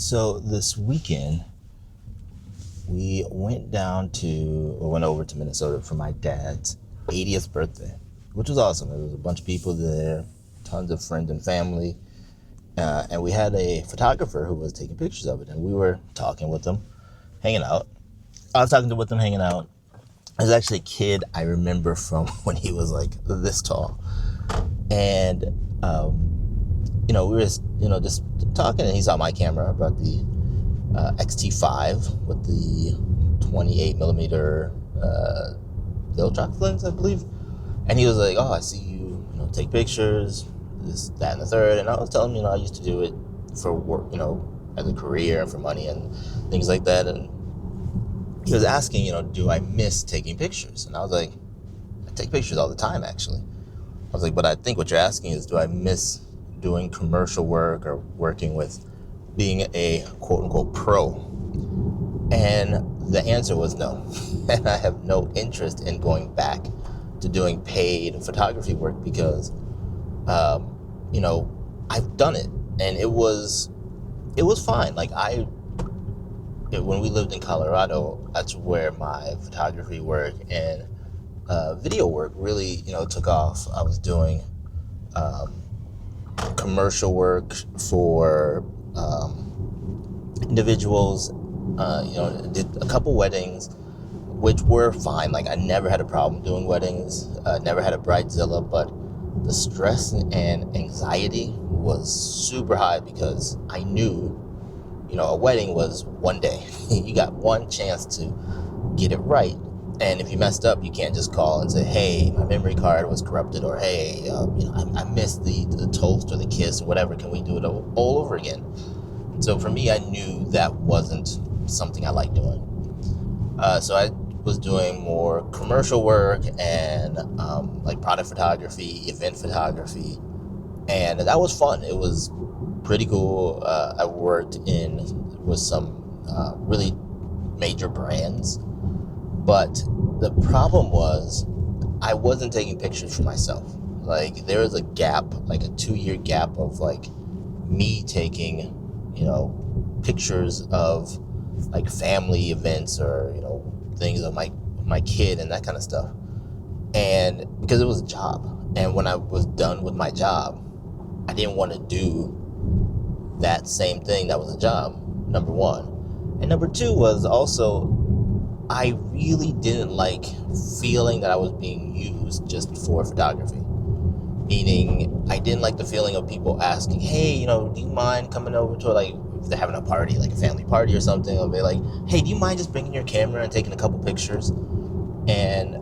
So this weekend, we went over to Minnesota for my dad's 80th birthday, which was awesome. There was a bunch of people there, tons of friends and family, and we had a photographer who was taking pictures of it, and we were talking with them, hanging out. I was talking with them, hanging out. There's actually a kid I remember from when he was like this tall, and we were just talking, and he saw my camera. I brought the XT5 with the 28 millimeter Viltrox lens, I believe. And he was like, "Oh, I see you, take pictures, this, that, and the third." And I was telling him, I used to do it for work, as a career and for money and things like that. And he was asking, do I miss taking pictures? And I was like, I take pictures all the time, actually. I was like, but I think what you're asking is, do I miss doing commercial work or working with being a quote unquote pro? And the answer was no. And I have no interest in going back to doing paid photography work because, I've done it and it was fine. Like when we lived in Colorado, that's where my photography work and video work really, took off. I was doing commercial work for individuals, did a couple weddings, which were fine. Like I never had a problem doing weddings, never had a bridezilla, but the stress and anxiety was super high because I knew, a wedding was one day. You got one chance to get it right. And if you messed up, you can't just call and say, "Hey, my memory card was corrupted," or "Hey, I missed the toast or the kiss or whatever. Can we do it all over again?" So for me, I knew that wasn't something I liked doing. So I was doing more commercial work and like product photography, event photography, and that was fun. It was pretty cool. I worked with some really major brands, but the problem was I wasn't taking pictures for myself. Like there was a gap, like a 2-year gap of like me taking, pictures of like family events or, things of my kid and that kind of stuff. And because it was a job. And when I was done with my job, I didn't want to do that same thing that was a job, number one. And number two was also, I really didn't like feeling that I was being used just for photography. Meaning, I didn't like the feeling of people asking, "Hey, do you mind coming over to, like, if they're having a party, like a family party or something, they'll be like, "Hey, do you mind just bringing your camera and taking a couple pictures?" And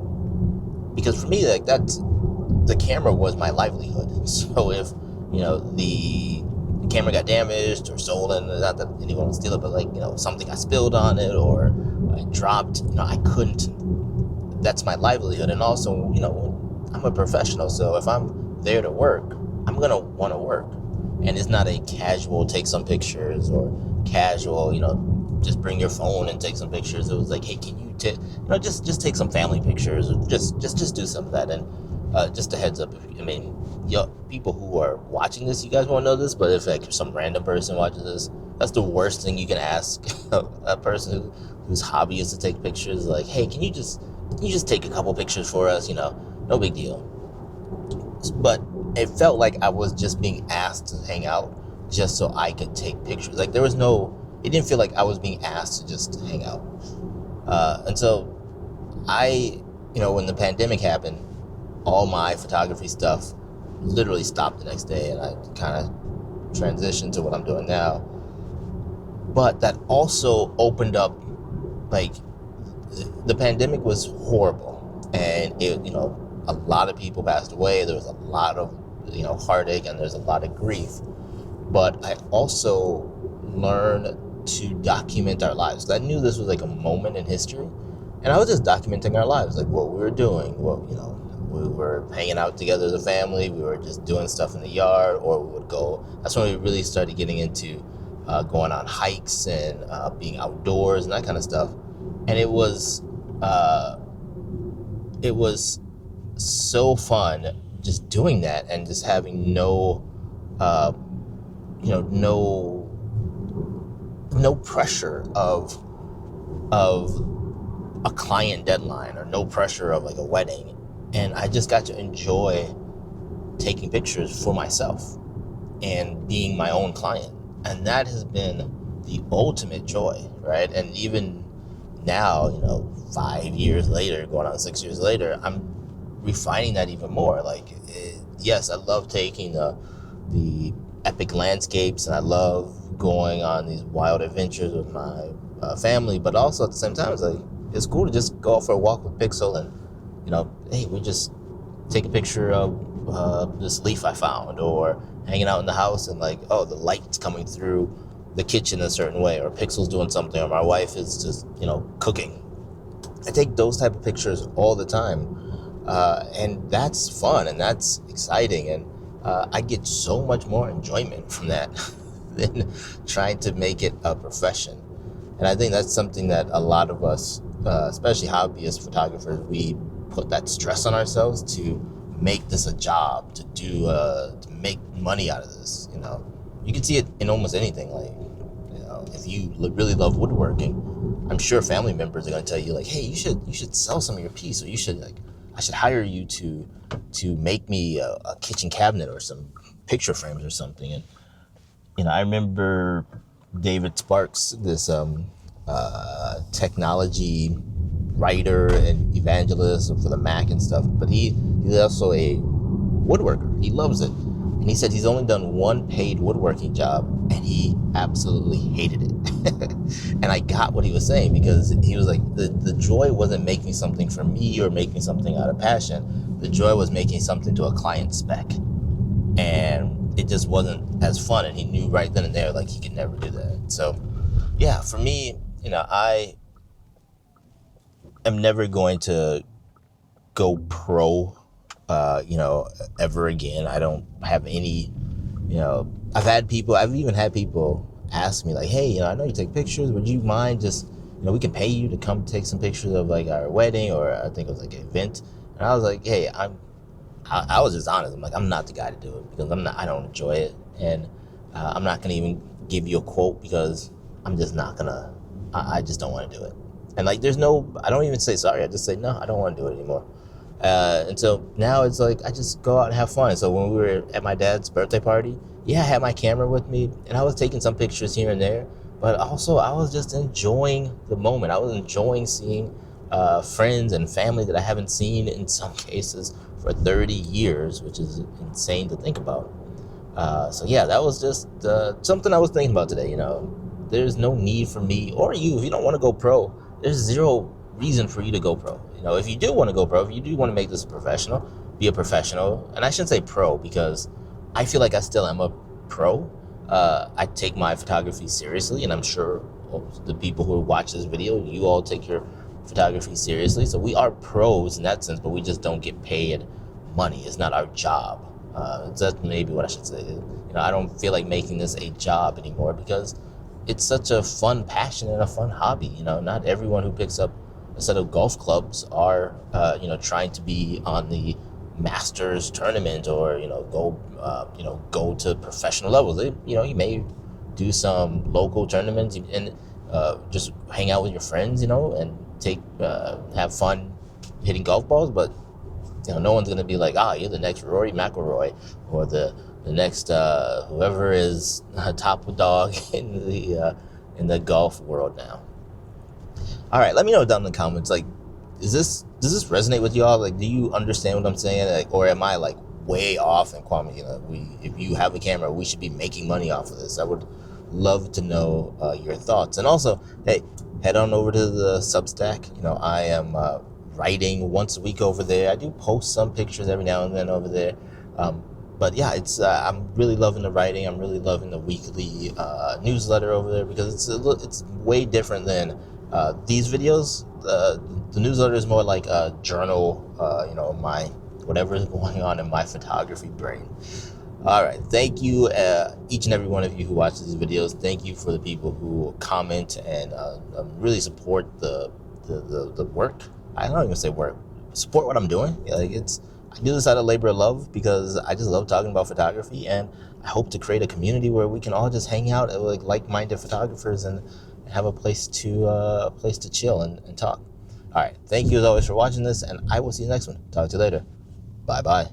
because for me, like, the camera was my livelihood. So if, the camera got damaged or stolen, not that anyone would steal it, but like, something I spilled on it or I dropped, I couldn't, that's my livelihood. And also, I'm a professional, so if I'm there to work, I'm going to want to work. And it's not a casual take some pictures or casual, just bring your phone and take some pictures. It was like, "Hey, can you just take some family pictures, or just do some of that." And just a heads up, people who are watching this, you guys won't know this, but if like some random person watches this, that's the worst thing you can ask a person whose hobby is to take pictures. Like, "Hey, can you just take a couple pictures for us?" No big deal. But it felt like I was just being asked to hang out just so I could take pictures. Like it didn't feel like I was being asked to just hang out. And so when the pandemic happened, all my photography stuff literally stopped the next day, and I kind of transitioned to what I'm doing now. But that also opened up, like, the pandemic was horrible, and a lot of people passed away. There was a lot of, heartache, and there's a lot of grief. But I also learned to document our lives. I knew this was like a moment in history, and I was just documenting our lives, like what we were doing, we were hanging out together as a family, we were just doing stuff in the yard, or we would go, that's when we really started getting into going on hikes and being outdoors and that kind of stuff. And it was so fun just doing that and just having no no pressure of a client deadline or no pressure of like a wedding. And I just got to enjoy taking pictures for myself and being my own client. And that has been the ultimate joy, right? And even now, 5 years later, going on 6 years later, I'm refining that even more. Like, yes, I love taking the epic landscapes, and I love going on these wild adventures with my family, but also at the same time, it's cool to just go out for a walk with Pixel and, hey, we just take a picture of this leaf I found, or hanging out in the house and like, oh, the light's coming through the kitchen a certain way, or Pixel's doing something, or my wife is just, cooking. I take those type of pictures all the time. And that's fun and that's exciting. And I get so much more enjoyment from that than trying to make it a profession. And I think that's something that a lot of us, especially hobbyist photographers, we put that stress on ourselves to make this a job, to make money out of this. You can see it in almost anything. Like, if you really love woodworking, I'm sure family members are going to tell you like, hey, you should sell some of your piece, or I should hire you to make me a kitchen cabinet or some picture frames or something. And I remember David Sparks, this technology writer and evangelist for the Mac and stuff, but he's also a woodworker. He loves it. And he said he's only done one paid woodworking job, and he absolutely hated it. And I got what he was saying, because he was like, the joy wasn't making something for me or making something out of passion. The joy was making something to a client spec. And it just wasn't as fun. And he knew right then and there, like, he could never do that. So, yeah, for me, I am never going to go pro, ever again. I don't have any, I've even had people ask me like, hey, I know you take pictures. Would you mind just, we can pay you to come take some pictures of like our wedding, or I think it was like an event. And I was like, hey, I was just honest. I'm like, I'm not the guy to do it, because I don't enjoy it. And I'm not going to even give you a quote, because I'm just not going to, I just don't want to do it. And like, I don't even say sorry. I just say, no, I don't want to do it anymore. And so now it's like, I just go out and have fun. So when we were at my dad's birthday party, I had my camera with me, and I was taking some pictures here and there, but also I was just enjoying the moment. I was enjoying seeing friends and family that I haven't seen in some cases for 30 years, which is insane to think about. So yeah, that was just something I was thinking about today. There's no need for me or you, if you don't want to go pro, there's zero reason for you to go pro. If you do want to go pro, if you do want to make this professional, be a professional. And I shouldn't say pro, because I feel like I still am a pro. I take my photography seriously, and I'm sure the people who watch this video, you all take your photography seriously. So we are pros in that sense, but we just don't get paid money. It's not our job. That's maybe what I should say. I don't feel like making this a job anymore, because it's such a fun passion and a fun hobby. Not everyone who picks up a set of golf clubs are, trying to be on the Masters tournament, or go to professional levels. You may do some local tournaments and just hang out with your friends, and have fun hitting golf balls. But no one's gonna be like, you're the next Rory McIlroy, or the next whoever is top dog in the golf world now. All right, let me know down in the comments, like, does this resonate with y'all? Like, do you understand what I'm saying? Like, or am I like way off? And Kwame, if you have a camera, we should be making money off of this. I would love to know your thoughts. And also, hey, head on over to the Substack. I am writing once a week over there. I do post some pictures every now and then over there. But yeah, it's I'm really loving the writing. I'm really loving the weekly newsletter over there, because it's way different than these videos. The newsletter is more like a journal, my whatever is going on in my photography brain. All right, thank you, each and every one of you who watch these videos. Thank you for the people who comment and really support the work. I don't even say work. Support what I'm doing. Like, it's I do this out of labor of love because I just love talking about photography, and I hope to create a community where we can all just hang out like like-minded photographers and have a place to chill and talk. All right, thank you as always for watching this, and I will see you next one. Talk to you later. Bye bye.